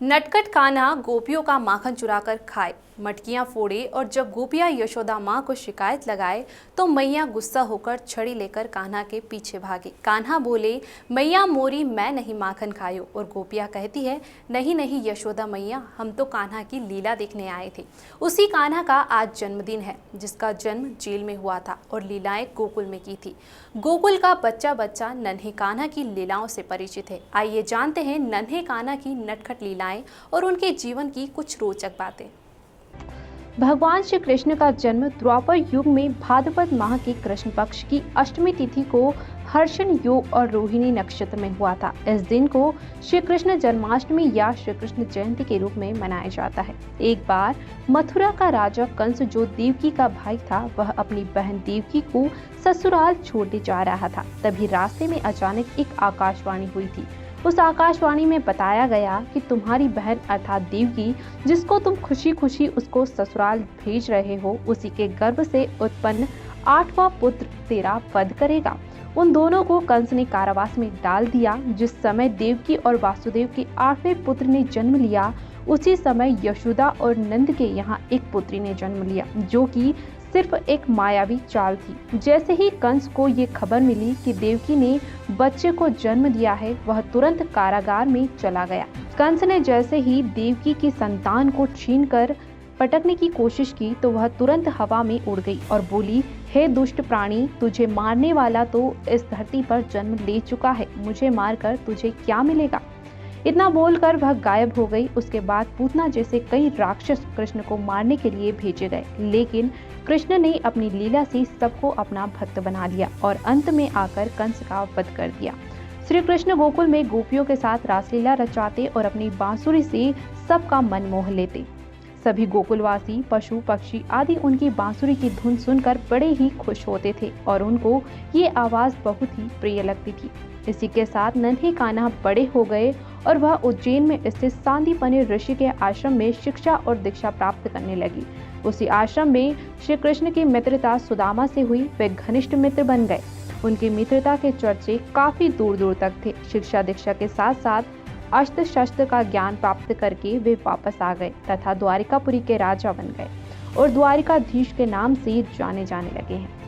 नटखट कान्हा गोपियों का माखन चुराकर खाए, मटकियां फोड़े और जब गोपियां यशोदा मां को शिकायत लगाए तो मैया गुस्सा होकर छड़ी लेकर कान्हा के पीछे भागी। कान्हा बोले, मैया मोरी मैं नहीं माखन खायो। और गोपियां कहती है, नहीं नहीं यशोदा मैया, हम तो कान्हा की लीला देखने आए थे। उसी कान्हा का आज जन्मदिन है जिसका जन्म जेल में हुआ था और लीलाएं गोकुल में की थी। गोकुल का बच्चा बच्चा नन्हे कान्हा की लीलाओं से परिचित है। आइए जानते हैं नन्हे कान्हा की नटखट लीलाएं और उनके जीवन की कुछ रोचक बातें। भगवान श्री कृष्ण का जन्म द्वापर युग में भाद्रपद माह के कृष्ण पक्ष की अष्टमी तिथि को हर्षण योग और रोहिणी नक्षत्र में हुआ था। इस दिन को श्री कृष्ण जन्माष्टमी या श्री कृष्ण जयंती के रूप में मनाया जाता है। एक बार मथुरा का राजा कंस, जो देवकी का भाई था, वह अपनी बहन देवकी को ससुराल छोड़ने जा रहा था। तभी रास्ते में अचानक एक आकाशवाणी हुई थी। उस आकाशवाणी में बताया गया कि तुम्हारी बहन अर्थात देवकी, जिसको तुम खुशी खुशी उसको ससुराल भेज रहे हो, उसी के गर्भ से उत्पन्न 8वां पुत्र तेरा वध करेगा। उन दोनों को कंस ने कारावास में डाल दिया। जिस समय देवकी और वासुदेव के 8वें पुत्र ने जन्म लिया, उसी समय यशोदा और नंद के यहाँ एक पुत्री ने जन्म लिया, जो कि सिर्फ एक मायावी चाल थी। जैसे ही कंस को ये खबर मिली कि देवकी ने बच्चे को जन्म दिया है, वह तुरंत कारागार में चला गया। कंस ने जैसे ही देवकी की संतान को छीनकर पटकने की कोशिश की तो वह तुरंत हवा में उड़ गई और बोली, हे दुष्ट प्राणी, तुझे मारने वाला तो इस धरती पर जन्म ले चुका है, मुझे मारकर तुझे क्या मिलेगा। इतना बोलकर वह गायब हो गई। उसके बाद पूतना जैसे कई राक्षस कृष्ण को मारने के लिए भेजे गए, लेकिन कृष्ण ने अपनी लीला से सबको अपना भक्त बना लिया और अंत में आकर कंस का वध कर दिया। श्री कृष्ण गोकुल में गोपियों के साथ रासलीला रचाते और अपनी बांसुरी से सबका मन मोह लेते। सभी गोकुलवासी, पशु पक्षी आदि उनकी बांसुरी की धुन सुनकर बड़े ही खुश होते थे और उनको ये आवाज बहुत ही प्रिय लगती थी। इसी के साथ नन्हे कान्हा बड़े हो गए और वह उज्जैन में स्थित सांदीपनि ऋषि के आश्रम में शिक्षा और दीक्षा प्राप्त करने लगी। उसी आश्रम में श्री कृष्ण की मित्रता सुदामा से हुई। वे घनिष्ठ मित्र बन गए। उनकी मित्रता के चर्चे काफी दूर दूर तक थे। शिक्षा दीक्षा के साथ साथ अस्त्र शस्त्र का ज्ञान प्राप्त करके वे वापस आ गए तथा द्वारिकापुरी के राजा बन गए और द्वारिकाधीश के नाम से जाने जाने लगे हैं।